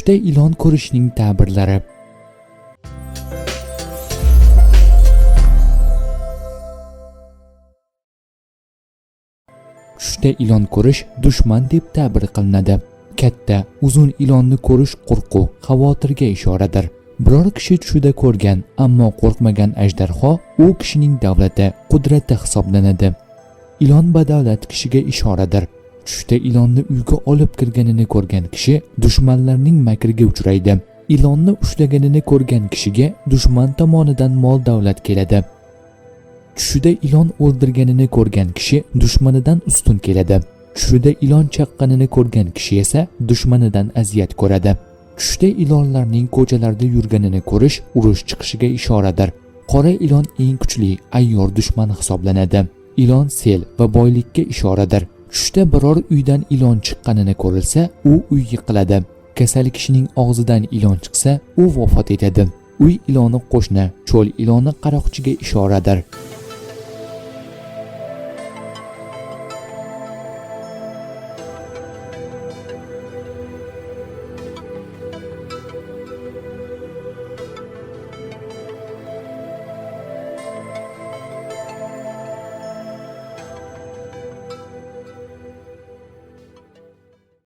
Tushda ilon ko'rishning ta'birlari. Tushda ilon ko'rish dushman deb ta'bir qilinadi. Katta, uzun ilonni ko'rish qo'rquv, xavotirga ishoradir. Biror kishi tushida ko'rgan, ammo qo'rqmagan ajdarho u kishining davlati, qudrati hisoblanadi. Ilon badavlat kishiga ishoradir. Tushda ilonni uyga olib kirganini ko'rgan kishi dushmanlarning makriga uchraydi. Ilonni ushlaganini ko'rgan kishiga dushman tomonidan mol-davlat keladi. Tushida ilon o'ldirganini ko'rgan kishi dushmanidan ustun keladi. Tushida ilon chaqqanini ko'rgan kishi esa dushmanidan aziyat ko'radi. Tushda ilonlarning ko'chalarda yurganini ko'rish urush chiqishiga ishoradir. Qora ilon eng kuchli, ayyor dushman hisoblanadi. Ilon sel va boylikka ishoradir. Tushda biror uydan ilon chiqqanini ko'rilsa, u uy yiqiladi. Kasal kishining og'zidan ilon chiqsa, u vafot etadi. Uy iloni qo'shni, cho'l iloni qaroqchiga ishoradir.